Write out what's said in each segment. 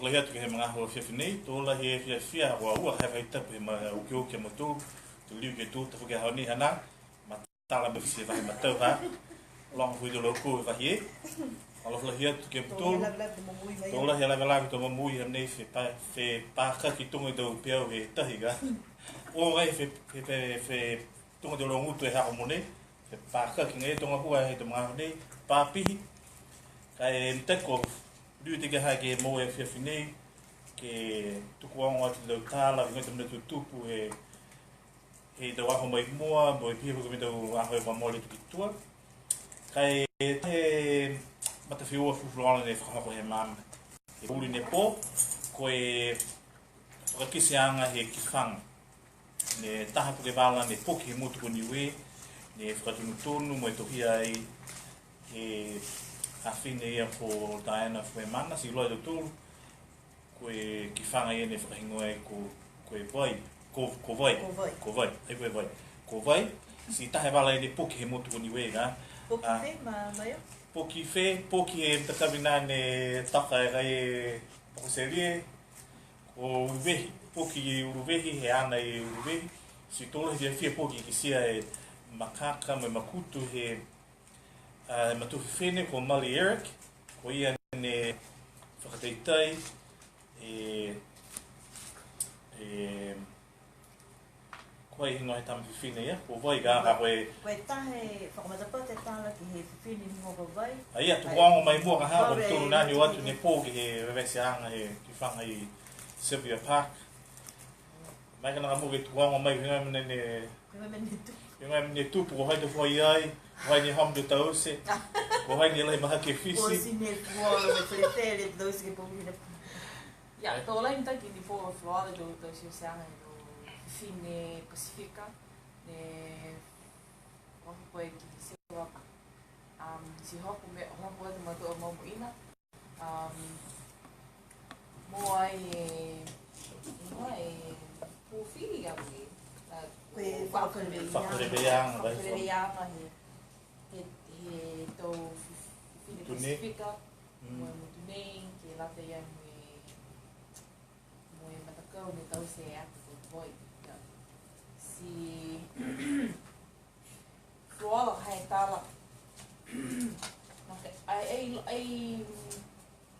lehia tu ke mga ho fifi nei to la he fia wa ua he vai tapu ma o ke o ke motu tu liu ke tu te ke honi hana ma tala be fisi vai ma tau ha long fu do loko va hi alo lehia tu ke tu to la he la to mui he nei fe pa ka ki tu do pe o he tahi ga o vai fe tu do lo mutu ha mo nei fe pa ka ki ngai to ngua he to ma nei pa pi kai te ko du te ke ha ke mo e fifi nei ke tuku anga te lau tāla i ngoi tamina tu tupu he tau aho mai mua mo e pihu kami tau aho e whamole tuki tua kai te matawhiua fufuloana ne whakahoko he mama he uli ne pō ko e whakakisi anga he kifanga ne taha puke wala ne poki he mutuku Niue ne whakatunutunu mo e tohia ai he hawhine ia po Diana fwe mana si loa tūru koe ki whanga ia ne whakahingoa e koe vai ko vai ai koe vai ko vai si tahe wala e ne poki he motu ko Niue ga poki whe mai poki whe poki e takawina ne taka e gai e pokoserie ko uruwehi poki e uruwehi he ana e uruwehi si tola he whia poki ki sia e makaka me makutu he matuwhi whene ko Mali Eric ko ia ne whakateitai koe hingo he tama whiwhine ia, ko vai ga ka koe... Koe tahe, whakamatapa te tāla ki he whiwhine ni ngoko vai. Aia, tu wango mai mua ka hao, tūru nani o atu ne pō ki he rewesi anga he ki whanga i Sylvia Park. Mai ka naka mua ke tu wango mai, hinga mene ne... Hinga mene tupu, ko hai te whai ai, ko hai ni hamdu tause, ko hai ni lai maha ke whisi. Ko si ne kualo me wheretere tause ke pōhina. Ja, tō lai mta ki ni pō Florida do si anga i Fine Pacifica, ne hoku koe ki te sewa si hoku me hoku atu matua o maumu ina mo ai pūwhiri awe koe whakarere ianga he tau Fine Pacifica mo e mutu nei ke lata ia mo e matakau ne tau se atu ko voi si Flora hai tala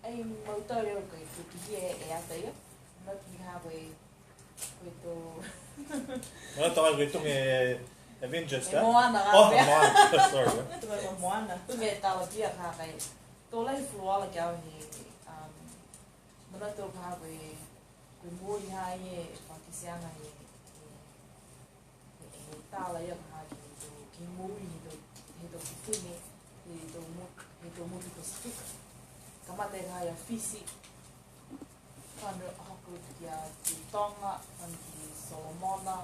ai mautau reo kai tuki e ata ia no ki ha koe to Ngā tawa koe tunge Avengers ka? Moana Oh, Moana, sorry. Tunga Moana. Tunga e tala pia ka kai tō lai Flora ki au he mana tō ka koe mōri hai e whakisianga he tāla ia ka ki mōri he tō whiwhine he tō motu Pacifica. Ka mate ka ia whisi whanu hoku ki a ki Tonga, whanu ki Solomona,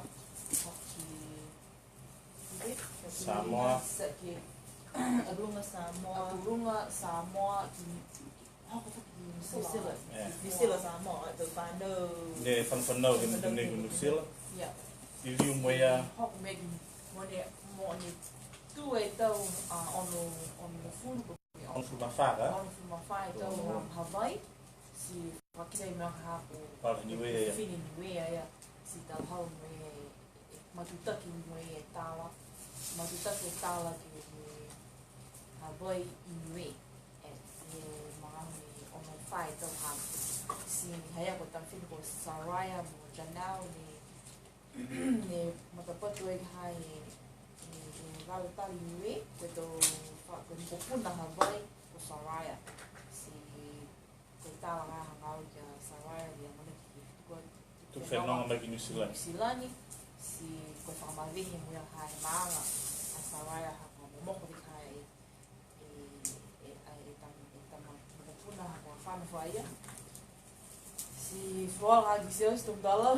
hoki Samoa. Ki Arunga Samoa. Arunga Samoa ki hoku ki New Zealand. New Zealand Samoa, tō whanau. Ne whanau he mutu ne New Zealand. Ia. I liu moia. Hoku megi mo ne tu e tau ono fulu On fu mawhara. ono fulu mawhai tau Hawaii si whakisei mea ka hapo Pala Niue ia. whiwhine Niue ia si tau hau moe matutaki moe e tāla matutaki e tāla ki Hawaii i Niue e maangi ono whai tau hapo si hei ako tam whini ko Saraya mo Janau ne matapatu e hai Rautali Niue koe tō whakapuna Hawaii o Saraya si koe tāla ngā hangau ki a Saraya ria mana ki Tu whenonga mai ki New Zealand. Silani si koe whakamawehi mua hai maanga a Saraya haka momoko di kai e tama matapuna haka whanawha ia si Flora ki seos tō mdala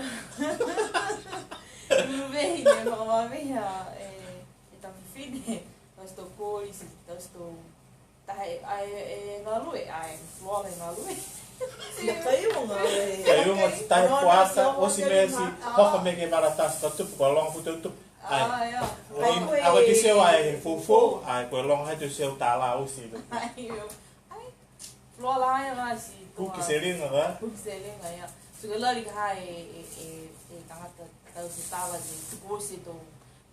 uruwehi ne whakamawehi whiwhine, taus tō kōri, taus tō tahe e ngā rue, Flora e ngā rue. Ia kai o ngā rue. Kai o ngā tahe puasa, osi mea si hoka me ke maratas ka tupu, koe longa putu tupu. Ia. Awa ki seo ai he fufu, ai koe longa hai tu seo tāla osi. Flora lá ela se Puki selinga ga. Puki selinga ya. So que lá liga e tangata tau se tala de gosto do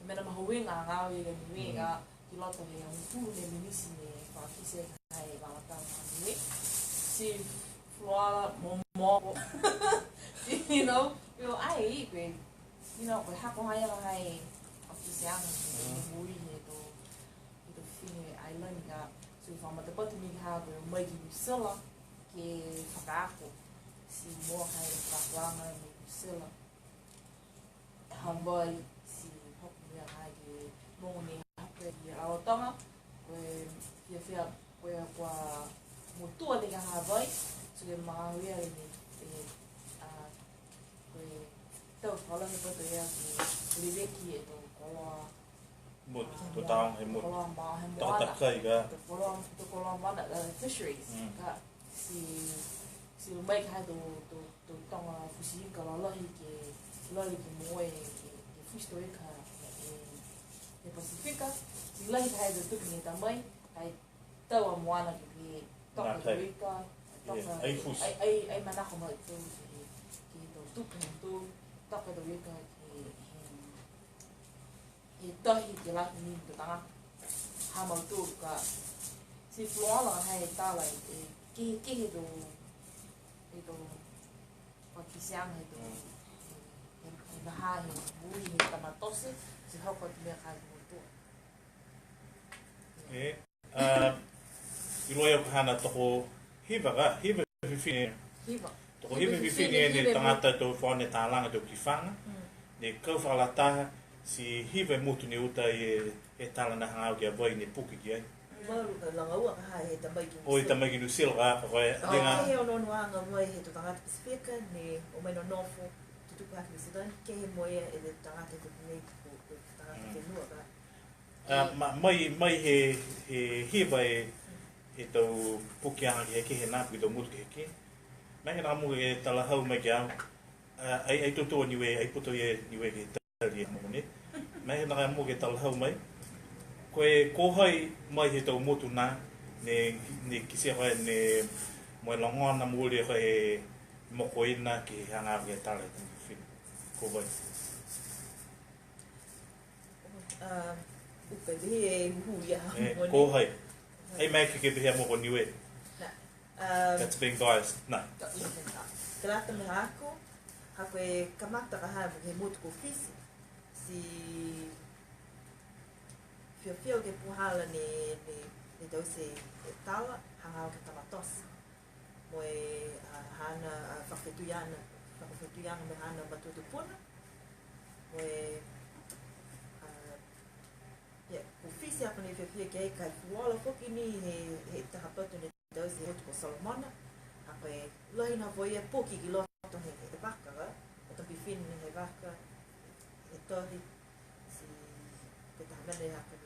mena mahuinga ngau e Niue ga ki loto he un fu le minisi ne fa ki se ai va la tau Niue. Si Flora mo you know, ai que you know, que ha ko hai ai ki se ang Niue he do fine island ga so fa ma te patu ni ha ko mai ki sala que whakaako si mua hai whaklanga me kusila. Hawai si hoku mea hai ki mongo ni hape i Rarotonga koe koe kua motua lega Hawai so ke mga huia ni koe tau whalangi pato ea ki Rireki e tō koloa To taong he mut. koloa maa he To moana takai ga. to koloa mana fisheries ka si mai kai do tonga fusi ka la hi ki moe ke fish to ka e Pacifica si la hi kai do tuki ni tamai kai tawa moana ki toka do ka Ai fus. ai mana ko mai to ki do tuki to toka do ka ki tahi ki la ni do tanga ha mau tu ka si Flora hai tala ki do itu pakisiang itu bahaya bui tamatos si hoko dia kan itu Iloia ko hana toko hiva ga hiva fifine. hiva Toko hiva fifine ni tangata to fone talanga to kifanga. Ne ko falata si hiva mutu ni uta e tala na hanga ke voi ni puki ki. Maru ka langa ua ka hai he tamai ki. O tamai ki nusil ga ko Denga. He ono noanga moe he to tangata Pacifica ne o mai no nofo tu ka ki Sudan ke he moe e de tangata te nei ko tangata te nua ka. Mai he hiva e to puki anga ki he na pu do mutu ki. Mai na mu e tala hau mai ki ai to Niue ai puto Niue ki tali mo ni. Mai na mu ke tala hau mai. Koe kohai mai he tau motu nā, ne kisia koe ne moe longon na muli koe moko ina ki hanga ke tala i tangi whina. Kohai. Uka bihi e uhu ia. Kohai. Ei mai ke bihi a moko Niue. That's being biased. No. Ka rata me hako, hako e kamata ka hae he motu ko fisi. Si fio ke puhala ni dose e tala hanga o ke tamatos mo e hana whakawhetuyana me hana matutupuna mo e kufisi apa ni fio ke e kai fuala foki ni he tahapatu ni dose hotu ko Solomona apa e lahi na voi e poki ki loto he waka ga o topi fin he waka e tohi si ke tahamene haka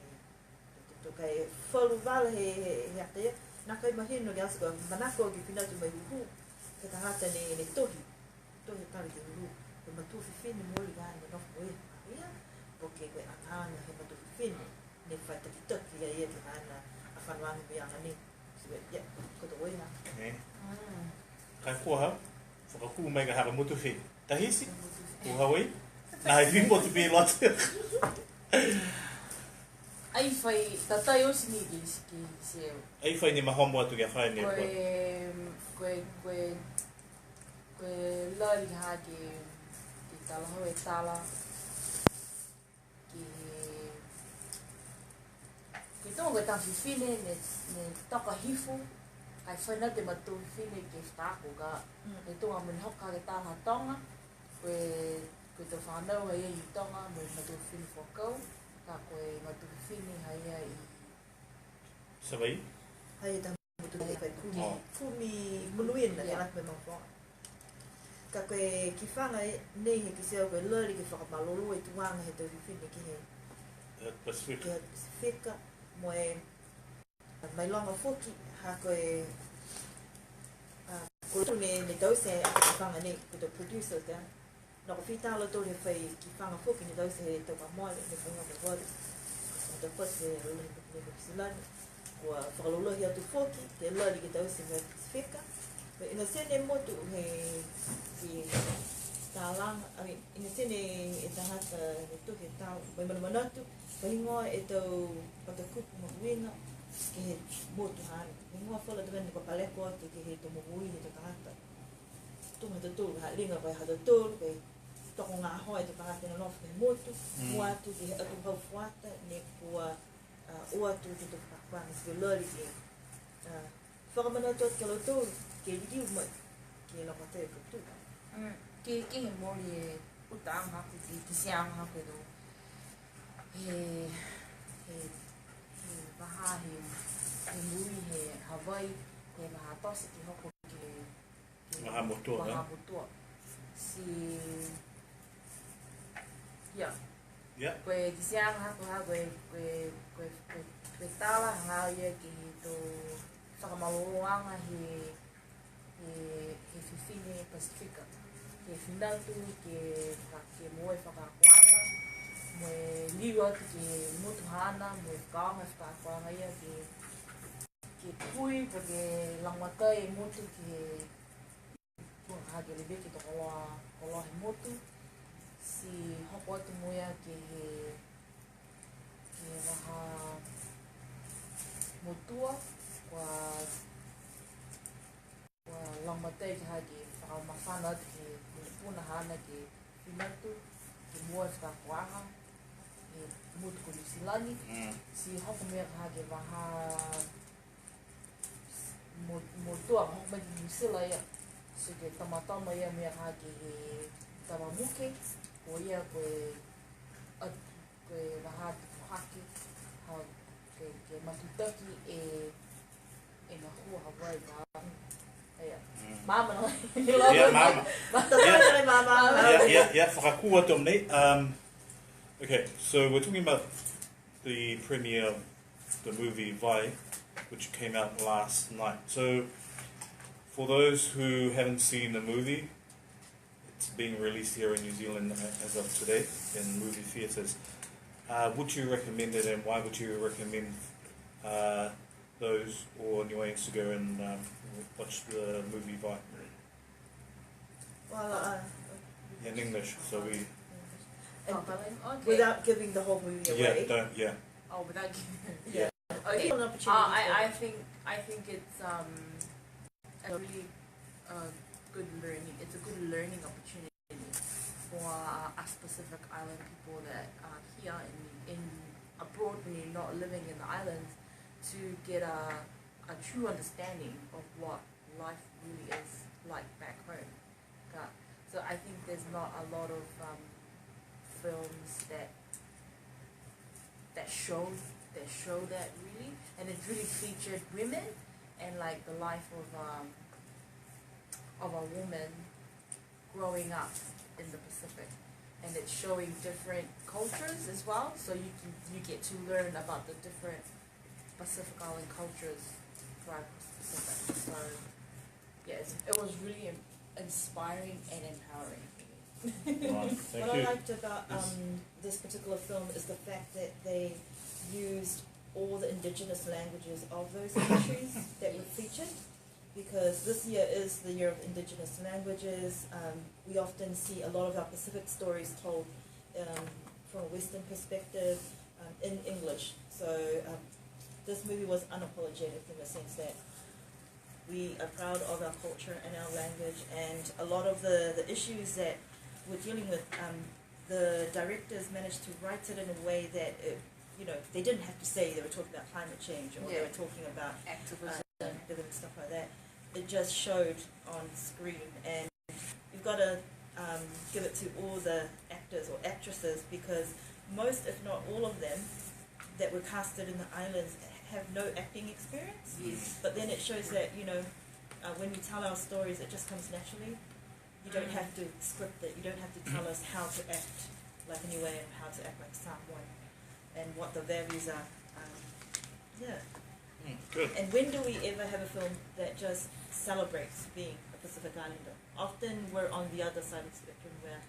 to kai folu vala he ate na kai mahino ge asko manako ge finatu mai hu ke tangata ni tohi tali ge hu ke matu fifin mo li ga no foi ia porque ge atana he matu fifin ne fata ki toki ya ye ana afanwang be ani sibe ya ko to oi na Kai kuha, whakaku mai ka hara mutu whi. Tahisi? Kuha wei? Nā i whimo tu pē lote. ai fai tatai o sini ki se Ai whai ni mahomo atu kia whai ne koe lari ha ki tala ho e tala ki tonga koe tangi whine ne toka hifu kai whaina te matu whine ke whako ka ne tonga min hoka ke tala tonga koe te whanau hei i tonga me matu whine whakau ka koe matu whine hei i Sawai? hai ta mutu kai kumi munuin na rak me mangpo ka koe ki whanga nei he ki seo koe lari ki whakamalolo e tuanga he tau whine ki he Pacifica. Pacifica mo e mai longa foki ha koe ko ne tau se ki whanga nei ko te producer te no ko fitalo to le fai ki whanga foki ne tau se te pa mole ne whanga me wari o te pose le silani kua whakalolohi atu whoki, te lari ki tau se Pasifika. Ina sene motu he tālanga, ina sene e tangata he tuke tāu, mai manamanatu, pahingoa e tau patakupu mahuenga, ke he motu hana. Pahingoa whala tawene kua paleko atu ke he tomo hui he tangata. Tunga tatulu, ringa pai hata tulu, pai toko ngā hoa e tangata na nofu ke motu, mua atu ke he atu hau fuata, ne kua o atu ke tuku pakuanga, se lari ke whakamanatu atu ke lau tulu, ke riu mai, ke nakatei katu. Ke he mori e utaang haku ki siang haku do. He waha he muri he Hawaii, he waha tosi ki hoko ke Waha motua, waha motua. Si koe ki siang haku ha koe tala hangau ia ki to whakamaloanga he whiwhine Pasifika. Ke whinautu, ke moe whakakuanga, moe liu atu ke motuhana, moe whakaanga whakakuanga ia ke pui, po ke langwatai e motu ke hake lebe ke to koloa he motu. Si hoko atu moea ke waha motua, kua langwatai ke hake whakamawhana atu ke puna hana ke whinatu, ke mua whakakuanga, ke motu ko Lusilani. Si hoko mea ka hake waha motua, hoko mai ki Nusila ia. So ke tamatama ia mea ka hake he tamamuke, ko ia koe waha te puhake, ke matutaki e ngā hua Hawaii ngā. Mama no. Mama. Mama. Whakakua tom nei. Okay, so we're talking about the premiere of the movie Vai, which came out last night. So, for those who haven't seen the movie, it's being released here in New Zealand as of today in movie theatres. Would you recommend it, and why would you recommend those or Niueans to go and watch the movie Vai? Well, In English, so we... Okay. without giving the whole movie away. Oh, without giving. Yeah. Okay. An opportunity I think it's a really good learning. It's a good learning opportunity for us Pacific Island people that are here in abroad when you're not living in the islands, to get a true understanding of what life really is like back home. So I think there's not a lot of films that show that really, and it really featured women and like the life of a woman growing up in the Pacific, and it's showing different cultures as well. So you get to learn about the different Pacific Island cultures throughout the Pacific. So yes, it was really inspiring and empowering. Right, thank What you. I liked about this particular film is the fact that they used all the indigenous languages of those countries that were featured, because this year is the year of indigenous languages. We often see a lot of our Pacific stories told from a Western perspective in English. So this movie was unapologetic in the sense that we are proud of our culture and our language, and a lot of the issues that we're dealing with, the directors managed to write it in a way that they didn't have to say they were talking about climate change or they were talking about activism and stuff like that. It just showed on screen, and you've got to give it to all the actors or actresses, because most, if not all of them, that were casted in the islands have no acting experience. Yes. But then it shows that when we tell our stories, it just comes naturally. You don't have to script it. You don't have to tell us how to act like a Niue and how to act like Samoan, and what the values are. Good. And when do we ever have a film that just celebrates being a Pacific Islander? Often we're on the other side of the spectrum, where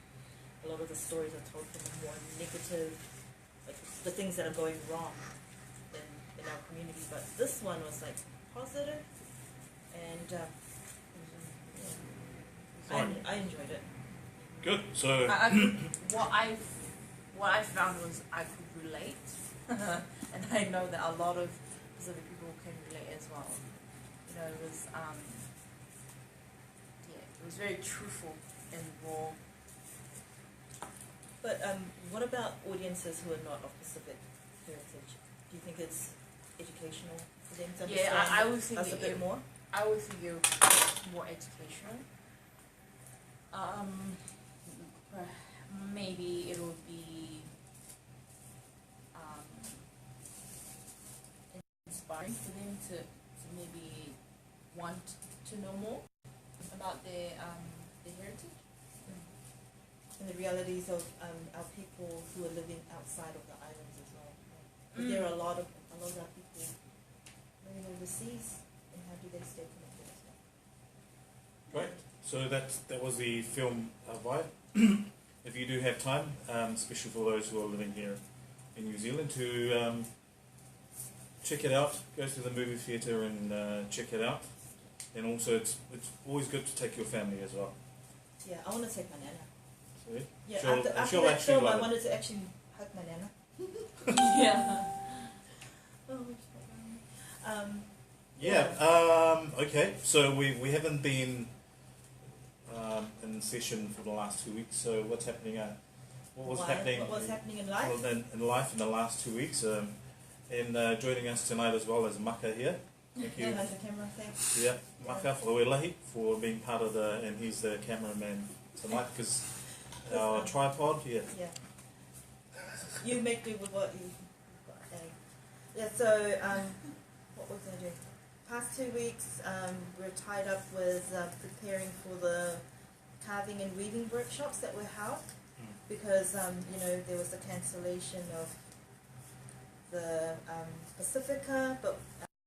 a lot of the stories are told from a more negative, like the things that are going wrong in in our community, but this one was like positive, and I enjoyed it. Good. So What I found was I could relate, and I know that a lot of Pacific people can relate as well. You know, it was it was very truthful and raw. But what about audiences who are not of Pacific heritage? Do you think it's educational for them to understand I would think us a bit more? I would think it would be more educational. Maybe it would be inspiring for them to maybe want to know more about their heritage. And the realities of our people who are living outside of the islands as well. But there are a lot of our people living overseas, and how do they stay connected as well? great. So that was the film vibe. If you do have time, especially for those who are living here in New Zealand, to check it out, go to the movie theatre and check it out. And also, it's always good to take your family as well. Yeah, I want to take my nana. See? Yeah, She'll after that actually film, I love it. wanted to actually hug my nana. Yeah. Okay, so we haven't been in session for the last 2 weeks, so what's happening? What was happening in life? in life in the last 2 weeks? And joining us tonight as well as Maka here. Thank you. Yeah, has the camera, thanks. Yeah, Maka Whawelahi for being part of and he's the cameraman tonight because our tripod, yeah. You make do with what you've got. Yeah, so what was I doing? Past 2 weeks, we're tied up with preparing for the carving and weaving workshops that were held because there was a cancellation of the Pacifica, but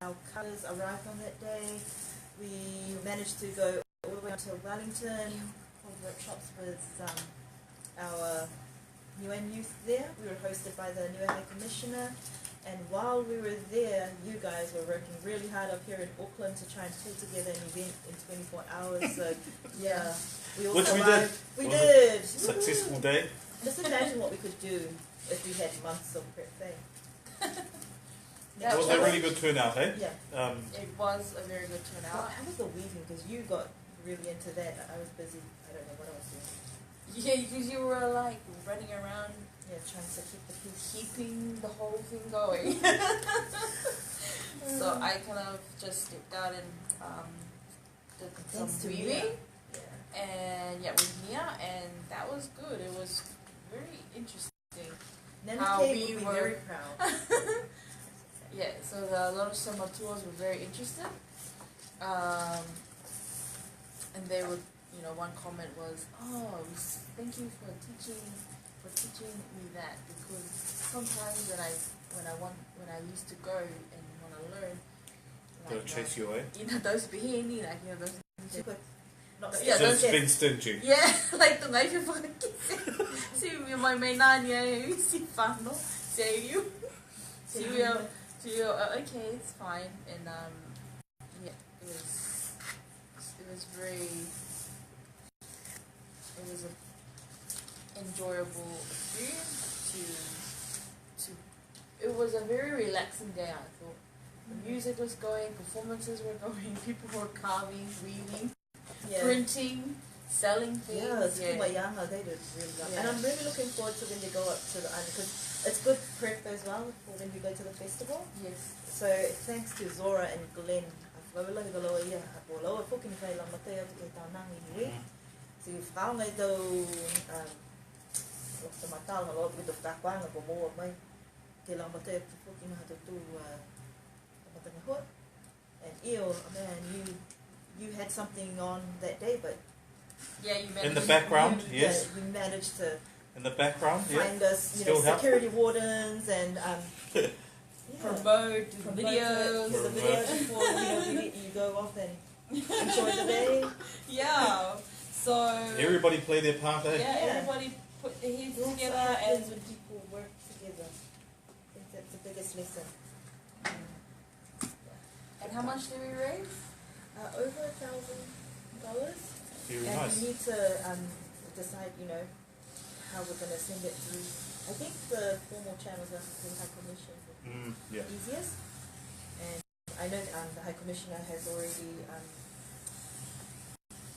our colours arrived on that day. We managed to go all the way to Wellington for workshops with our Niue youth there. We were hosted by the Niue High Commissioner, and while we were there, you guys were working really hard up here in Auckland to try and pull together an event in 24 hours. So yeah, we also Which we did. We did. Successful day. Just imagine what we could do if we had months of prep day. That was a really good turnout, eh? Yeah. It was a very good turnout. How was the weaving? Because you got really into that. I was busy. I don't know what I was doing. Yeah, because you were like running around, Trying to keep the peace. keeping the whole thing going. So I kind of just stepped out and did Thanks to some Mia. weaving, Yeah. and with Mia, and that was good. It was very interesting. Nana How Kay we would be were- very proud. Yeah, so a lot of summer tours were very interested. And they would, one comment was, "Oh, thank you for teaching me that, because sometimes when I used to go and want to learn, They'll chase you away. those behini, those Not Yeah, So those- it's been stingy. yeah, like the knife for the si my nani si fano say you okay, it's fine, and it was an enjoyable experience it was a very relaxing day. I thought the music was going, performances were going, people were carving, weaving, printing, selling things. Yeah, it's Kumayama, they did really well. And I'm really looking forward to when you go up to the island, because it's good prep as well for when you go to the festival. Yes. So thanks to Zora and Glenn. So you've found like the matal a lot with the background of more my kilometer fucking had to do and man, you had something on that day, but Yeah, you In the background, you, yes. you managed to In the background, find us, Still help. security wardens and promote promote videos. the videos before you go off and enjoy the day. Yeah. So Everybody play their part, eh? yeah, Yeah. everybody put their heads It also together happens and when people work together. I think that's the biggest lesson. And how much did we raise? Over $1,000. Very And nice. we need to decide, how we're going to send it through. I think the formal channels are through High Commission Yeah. easiest. And I know the High Commissioner has already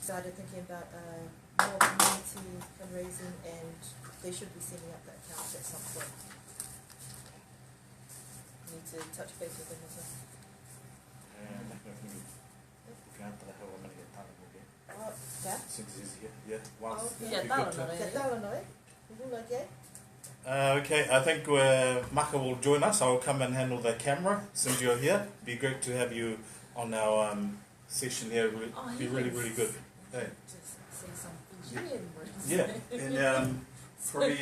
started thinking about more community fundraising, and they should be setting up that account at some point. Need to touch base with them as well. Oh, yeah? Since he's here, yeah. Once. Oh, okay. It'd be Yeah, good to- that'll Is that Talanoe? Okay. Okay, I think Maka will join us. I'll come and handle the camera since you're here. Be great to have you on our session here. It would be really, really good. Hey. Just say some Fijian words. Yeah, and probably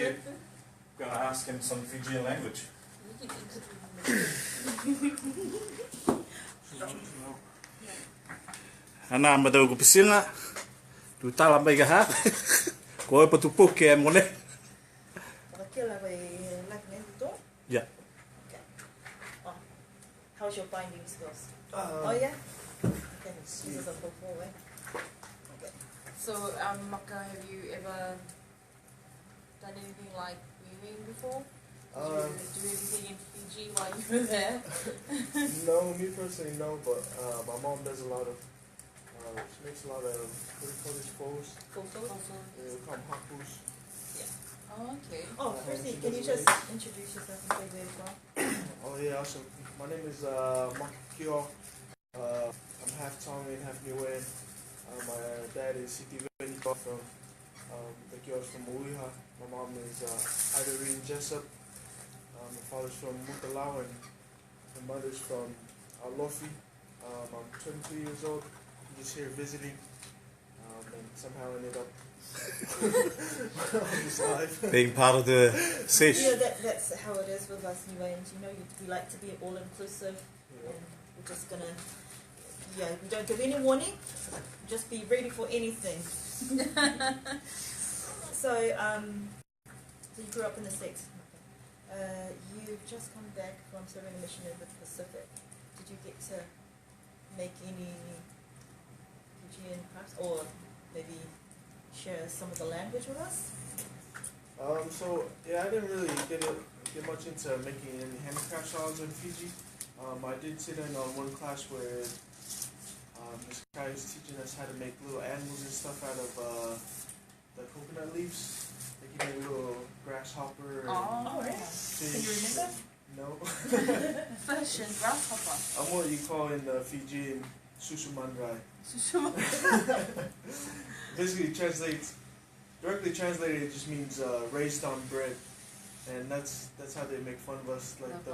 going to ask him some Fijian language. You can Ana madau ko pisinga. Tu tala mai ka ha. Ko e patu poke e mone. Yeah. Okay. Oh, how's your binding skills? Oh Yeah? Okay, this is a full way. Okay. So, Maka, have you ever done anything like weaving before? Did you do anything in Fiji while you were there? No, me personally no, but my mom does a lot of, she makes a lot of, what do you call this, clothes? Photos? They call them hapus. Oh, okay. Oh, firstly, can you just introduce yourself and say where you're from? Oh yeah, awesome. My name is Makakio. I'm half Tongan, half Niue. My dad is Siti Veniko from the Kio's from Uiha. My mom is Irene Jessup. My father's from Mukalau and my mother's from Lofi. I'm 23 years old. I'm just here visiting. And somehow ended up on this live. Being part of the session. That's how it is with us Niueans. We like to be all inclusive, and we're just gonna, we don't give any warning. Just be ready for anything. So you grew up in the States. You've just come back from serving a mission in the Pacific. Did you get to make any Fijian crafts, or maybe share some of the language with us? So yeah, I didn't really get much into making any handicrafts while I was in Fiji. I did sit in on one class where this guy was teaching us how to make little animals and stuff out of the coconut leaves. Like he made a little grasshopper. Oh, right. Can you remember? No. Fish and grasshopper. I'm what you call in the Fijian susumandrai. Basically directly translated, it just means raised on bread, and that's how they make fun of us, like the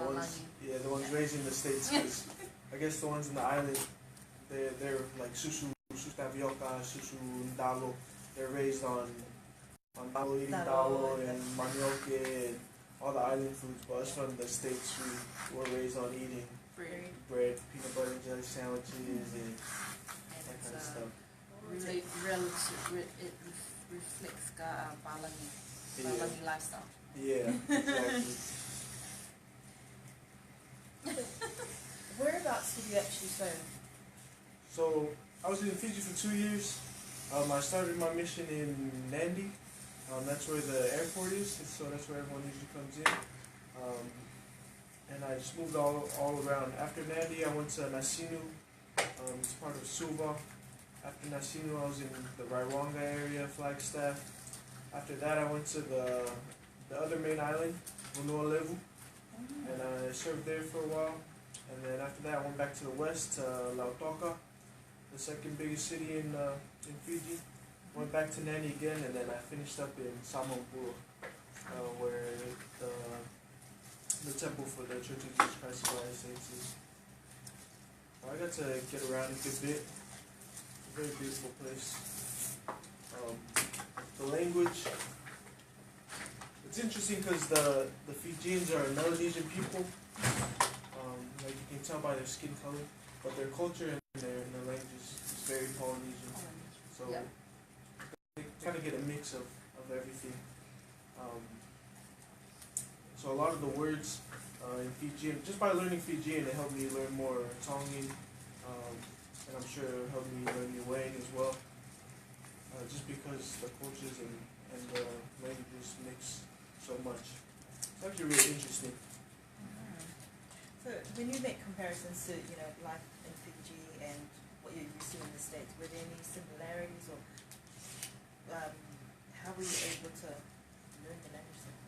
ones raised in the States. 'Cause I guess the ones in the island, they're like susu tapioca, susu ndalo. They're raised on dalo, eating dalo and manioke and all the island foods. But us from the States, we were raised on eating bread, peanut butter and jelly sandwiches, and that kind of stuff. It reflects Balani lifestyle. Yeah, exactly. Whereabouts did you actually serve? So I was in Fiji for 2 years. I started my mission in Nandi. That's where the airport is, so that's where everyone usually comes in. And I just moved all around. After Nandi, I went to Nasinu. It's part of Suva. After Nasinu, I was in the Raiwanga area, Flagstaff. After that, I went to the other main island, Levu, and I served there for a while. And then after that, I went back to the west, to Lautoka, the second biggest city in Fiji. Went back to Nani again, and then I finished up in Samoa, where the temple for the Church of Jesus Christ of Latter-day Saints is. I got to get around a good bit. It's a very beautiful place. The language, it's interesting because the Fijians are Melanesian people. Like you can tell by their skin color, but their culture and their language is very Polynesian. So they kind of get a mix of everything. So a lot of the words in Fijian. Just by learning Fijian, it helped me learn more Tongan, and I'm sure it helped me learn Niue as well. Just because the cultures and the languages mix so much. It's actually really interesting. So when you make comparisons to, life in Fiji and what you're used to in the States, were there any similarities or how were you able to learn the language there?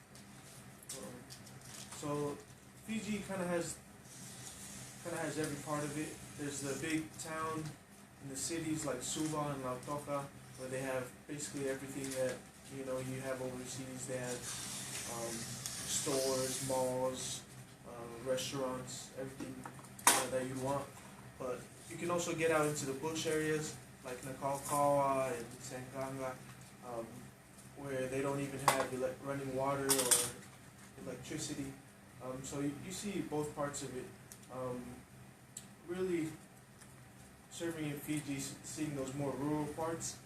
So Fiji kind of has every part of it. There's the big town and the cities like Suva and Lautoka, where they have basically everything that you have overseas. They have stores, malls, restaurants, everything that you want. But you can also get out into the bush areas like Nakalkawa and Sanganga, where they don't even have running water or electricity. So you see both parts of it. Really serving in Fiji, seeing those more rural parts,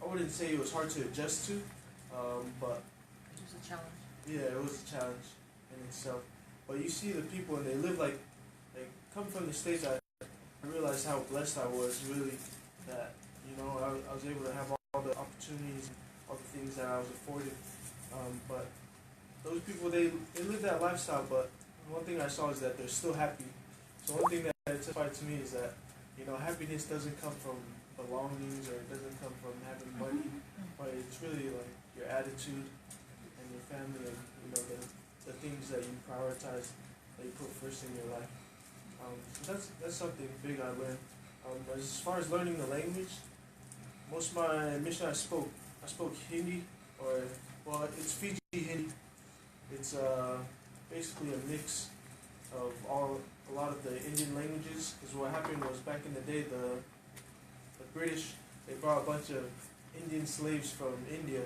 I wouldn't say it was hard to adjust to, but It was a challenge. yeah, it was a challenge in itself. But you see the people and they live like come from the States. I realized how blessed I was, really, that I was able to have all the opportunities, all the things that I was afforded. But those people, they live that lifestyle, but one thing I saw is that they're still happy. So one thing that testified to me is that happiness doesn't come from belongings, or it doesn't come from having money, but it's really like your attitude and your family, and the things that you prioritize, that you put first in your life. So that's something big I learned. As far as learning the language, most of my mission I spoke Hindi, it's Fiji Hindi. It's basically a mix of a lot of the Indian languages. Because what happened was, back in the day, the British, they brought a bunch of Indian slaves from India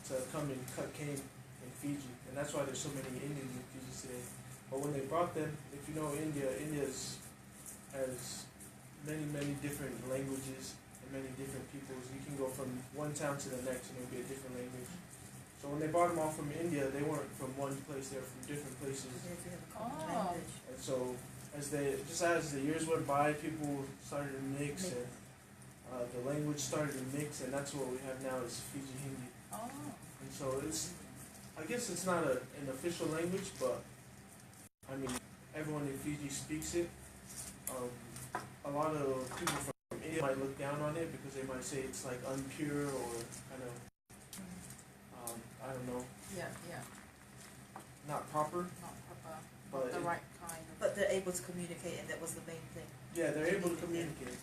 to come and cut cane in Fiji, and that's why there's so many Indians in Fiji today. But when they brought them, if you know India has many different languages and many different peoples. You can go from one town to the next and it'll be a different language. So when they brought them all from India, they weren't from one place; they were from different places. Language. And so as the years went by, people started to mix, and the language started to mix, and that's what we have now is Fiji Hindi. And so I guess it's not an official language, but I mean, everyone in Fiji speaks it. A lot of people from India might look down on it because they might say it's like unpure or kind of, I don't know, not proper. Not proper, But the right kind of. But they're able to communicate, and that was the main thing. Yeah, they're able to communicate.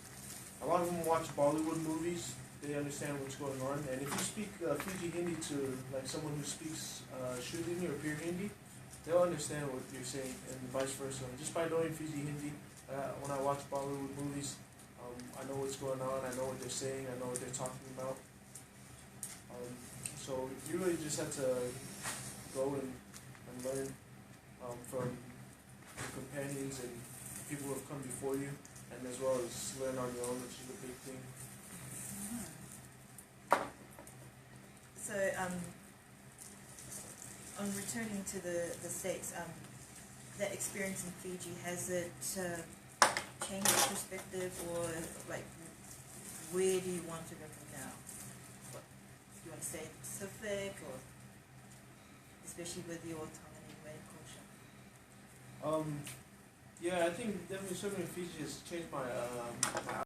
A lot of them watch Bollywood movies. They understand what's going on. And if you speak Fiji Hindi to like someone who speaks Shudini or pure Hindi, they'll understand what you're saying, and vice versa. And just by knowing Fiji Hindi, when I watch Bollywood movies, I know what's going on. I know what they're saying. I know what they're talking about. So you really just have to go and learn from your companions and people who have come before you, and as well as learn on your own, which is a big thing. So, on returning to the States, that experience in Fiji, has it changed your perspective, or like, where do you want to go from now? What, do you want to stay in the Pacific, or especially with your Tongan Niue culture? Yeah, I think definitely serving in Fiji has changed my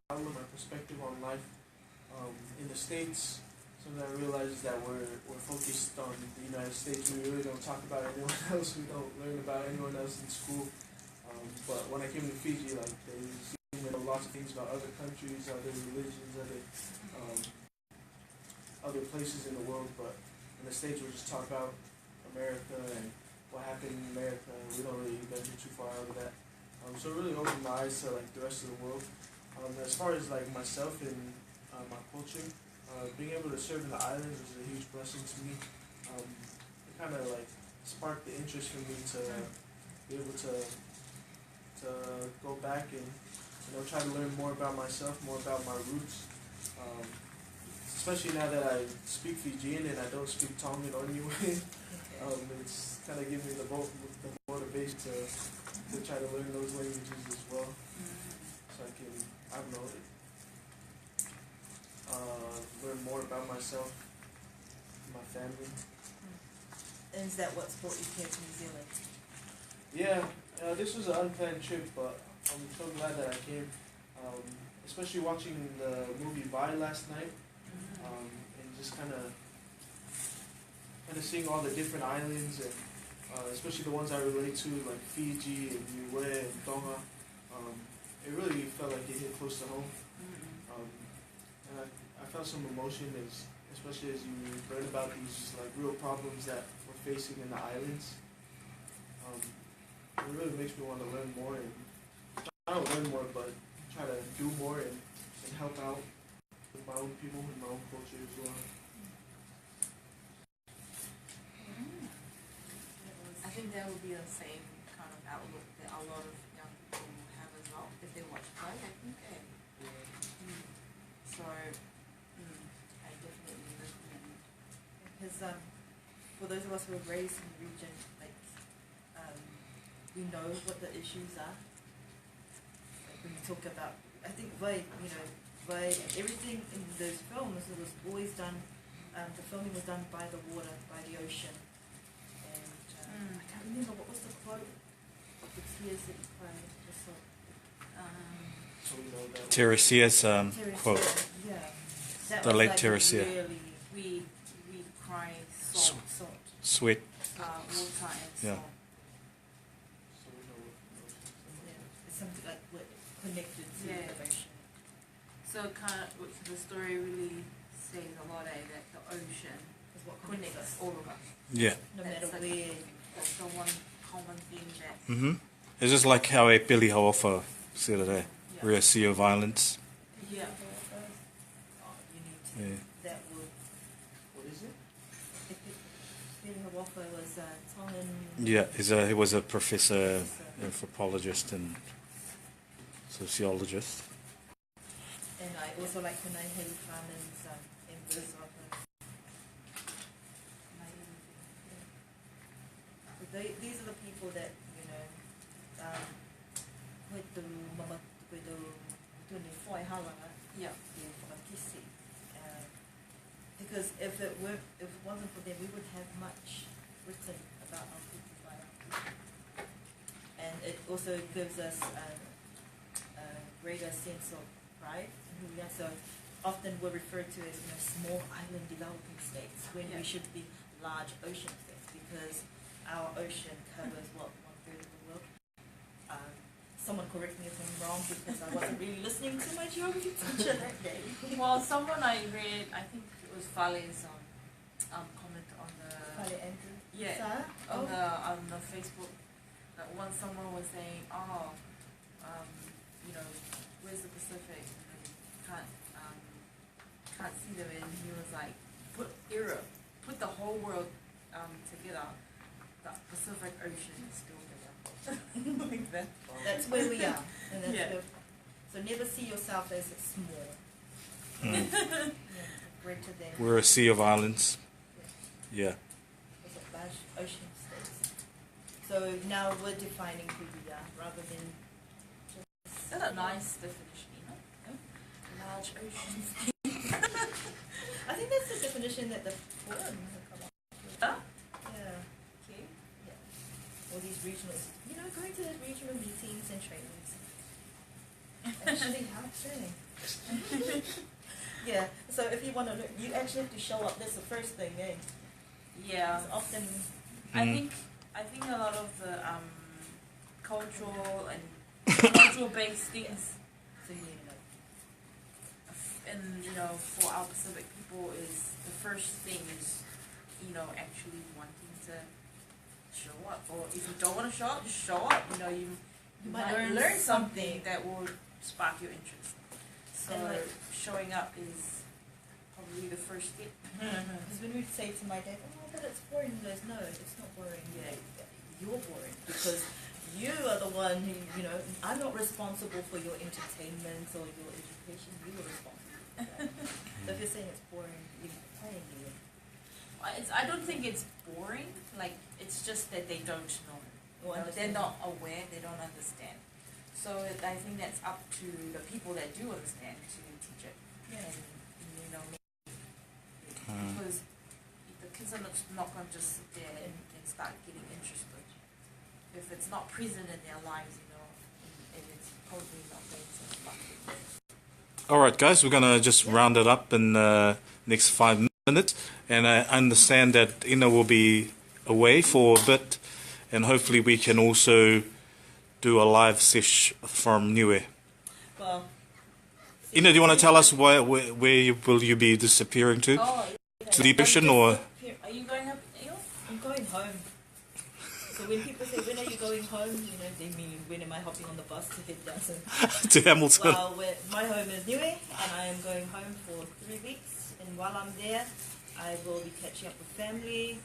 outlook, my perspective on life. In the States, something I realized is that we're focused on the United States. We really don't talk about anyone else. We don't learn about anyone else in school. But when I came to Fiji, like, they seemed to know lots of things about other countries, other religions, other places in the world. But in the States, we're just talking about America and what happened in America. We don't really venture too far out of that. So it really opened my eyes to like the rest of the world. As far as like myself and my culture, being able to serve in the islands was a huge blessing to me. It kind of like sparked the interest for me to be able to go back and try to learn more about myself, more about my roots. Especially now that I speak Fijian and I don't speak Tongan or Niue. It's kind of giving me the motivation to try to learn those languages as well, so I can, I don't know, learn more about myself, my family. And is that what's brought you here to New Zealand? Yeah, this was an unplanned trip, but I'm so glad that I came. Especially watching the movie Vi last night, and just kind of seeing all the different islands, and especially the ones I relate to, like Fiji and Niue and Tonga. It really felt like it hit close to home, and I felt some emotion, especially as you learn about these like real problems that we're facing in the islands. It really makes me want to learn more, and not learn more, but try to do more and help out with my own people and my own culture as well. I think that would be the same kind of outlook that a lot of young people have as well if they watch play. I think. So, I definitely recommend. Because for those of us who are raised in the region, like we know what the issues are. Like when you talk about, I think Vai and everything in those films, it was always done. The filming was done by the water, by the ocean. I can't remember what was the quote of the tears that you cried. So we know that. Teresia's quote. Yeah. That The was late like Teresia. Really, We cry salt, Sweet. water and Yeah. salt. So we know what yeah, it's something like what connected to Yeah. the ocean. So the story really says a lot that the ocean Is what connects connects us, all of us. Yeah. no That's matter like- where. That's the one common thing that It's just like how Billy Haofa said it, yeah. we're a sea of violence. Yeah. Oh, you need to. Yeah. That would. What is it? Peter Hawafa was Tongan. Yeah, he was a professor, anthropologist and sociologist. And I also like the Niue Carmen's embers of her. So these are the people that, with the mama, with the foi halanga, Yeah. whakakisi. Because if it wasn't for them, we would have much written about our people by our people. And it also gives us a greater sense of pride in who we are. So often we're referred to as small island developing states when Yeah. we should be large ocean states, because our ocean covers what, 1/3 of the world. Someone correct me if I'm wrong, because I wasn't really listening to my geography teacher that day. Well, someone I read, I think it was Fale's comment on the Fale Andrew. yeah Sarah? on the Facebook that once someone was saying, where's the Pacific? Can't see them, and he was like, put the whole world together. The Pacific Ocean is still there. Like that. That's where we are. And that's Yeah. so never see yourself as small. Mm. Greater than. We're a sea of islands. Yeah. As a large ocean states. So now we're defining who we are rather than just. That's a nice definition, large oceans. I think that's the definition that the forum has come up with. Huh? Yeah. Okay. Yeah. All these regional, going to those regional meetings and trainings actually helps, really. Yeah. So if you want to learn, you actually have to show up. That's the first thing, eh? Yeah. It's often. I think a lot of the cultural based things, So you need to know. and for our Pacific people, is the first thing is actually wanting to show up, or if you don't want to show up, just show up. You might learn something that will spark your interest. So showing up is probably the first step. Because when we say to my dad, "Oh, but it's boring," he goes, "No, it's not boring. Yeah. You're boring because you are the one who, I'm not responsible for your entertainment or your education. You are responsible for that." So if you're saying it's boring, you're playing me. I don't think it's boring. Like, it's just that they don't know. Or They're understand. not aware, they don't understand. So I think that's up to the people that do understand to teach it. Yeah. And, you know, because the kids are not going to just sit there and start getting interested. If it's not present in their lives, you know, and it's probably not going to spark. All right, guys, we're gonna just round it up in the next 5 minutes, and I understand that Ina will be away for a bit, and hopefully we can also do a live sesh from Niue. Well, Ina, do you want to tell us where will you be disappearing to? Oh, To the ocean or? are you going up? I'm going home. So when people say, when are you going home? You know, they mean, when am I hopping on the bus to head down? So, To Hamilton. well, my home is Niue, and I am going home for 3 weeks. And while I'm there, I will be catching up with family,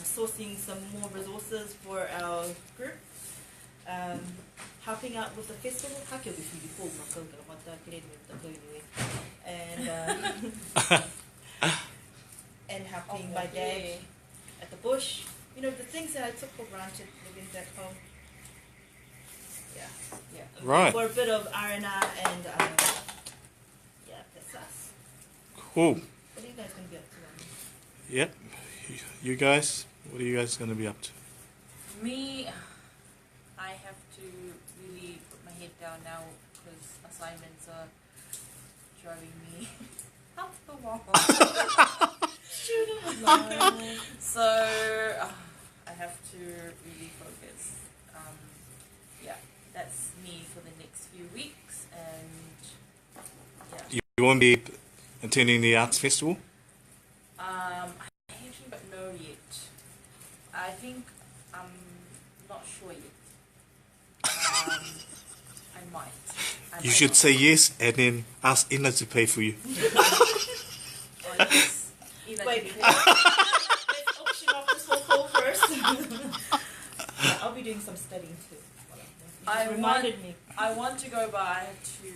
sourcing some more resources for our group, helping out with the festival. And helping my dad at the bush. You know, the things that I took for granted living back home. Yeah. Yeah. Right. For a bit of R&R and yeah, that's us. Cool. What are you guys going to be up to? Yep. You guys, what are you guys going to be up to? Me, I have to really put my head down now because assignments are driving me up the wall. So I have to really focus. Yeah, that's me for the next few weeks, and yeah. You won't be attending the arts festival? I actually don't know yet. I think I'm not sure yet. I might. You should say yes and then ask Ina to pay for you. Oh, yes. Wait, let's auction off this whole call first. Yeah, I'll be doing some studying too. You just reminded me. I want to go, but I have to.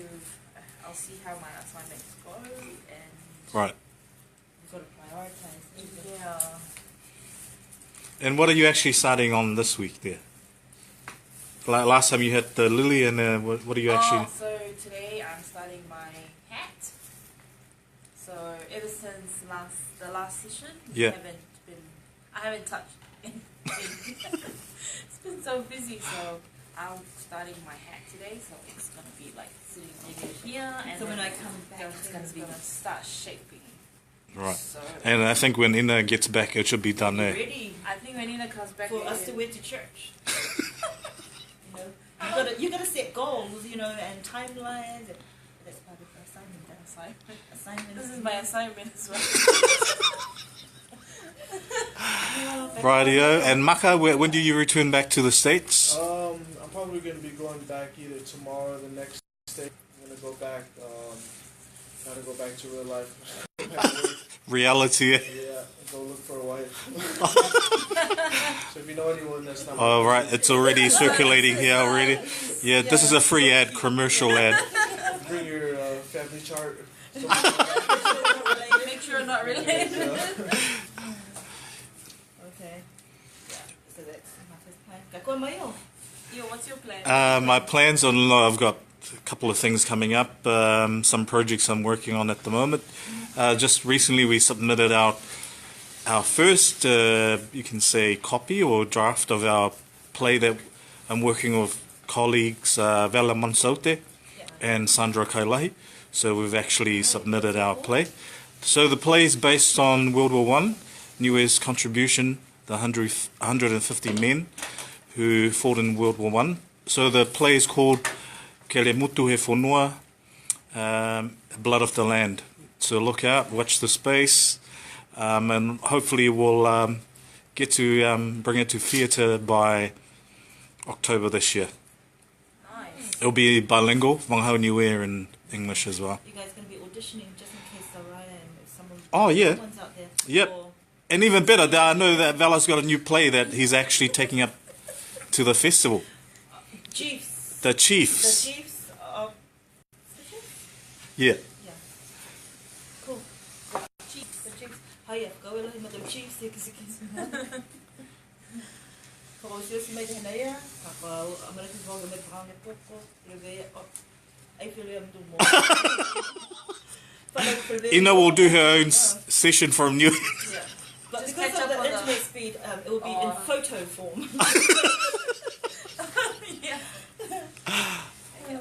I'll see how my assignments go, and Right. You've got to prioritize. yeah. And what are you actually starting on this week there? Like last time you had the lily, and what are you actually? So today I'm starting my hat. So ever since the last session, Yeah. I haven't touched. It's been so busy, so I'm starting my hat today. So it's gonna be like sitting over here, and So when then I come back, it's gonna start shaping. Right. So And I think when Ina gets back, it should be done there. ready I think when Nina comes back, for us to wear to church. You know, you gotta set goals, you know, and timelines. And that's part of the assignment. Assignment. This is my assignment as well. Rightio. And Maka, when do you return back to the States? I'm probably going to be going back either tomorrow or the next day. I'm going to go back, gotta go back to real life. Reality. Yeah, go look for a wife. So if you know anyone that's not... Oh, right. It's already circulating here already. Yeah, this is a free ad, commercial ad. Bring your family chart. Make sure I'm not related. Okay. Yeah. So that's my first plan. Kako mayo. Yo, what's your plan? My plans on, I've got a couple of things coming up, some projects I'm working on at the moment. Just recently we submitted our first, you can say, copy or draft of our play that I'm working with colleagues Vela Monsote and Sandra Kailahi. So we've actually submitted our play. So the play is based on World War I, Niue's contribution, the 150 men who fought in World War I. So the play is called Ke le mutu he whanua, Blood of the Land. So look out, watch the space, and hopefully we'll get to bring it to theatre by October this year. Nice. It'll be bilingual, Wangahau Niue and English as well. You guys gonna be auditioning just in case Saraya and some of Oh, yeah. the ones out there. Yep. Or- And even better, I know that Vala's got a new play that he's actually taking up to the festival. Chiefs. The The Chiefs. Chiefs of. Yeah. Yeah. Cool. The Chiefs. Hai a whakau e lahi matau chiefs e kisi kisi. Whakausia si mai te hena ia, kapa amaraki whauga me whakau ne poko, rewea, ai while am tu mo. Ina will do her own session from Niue. Yeah. But Just because catch of up the on the- internet speed, it will be in photo form. Yeah.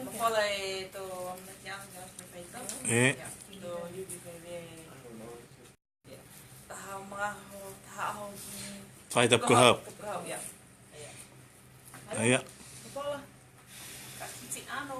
Mawhala e tō amaki anga me whaitau. Eh. Tō liuki whewea. I don't know. Taha o mga ho, taha aho ki... Tied up kuhau. Kuhau, yeah. Aia. Whala. Ka kiti ano.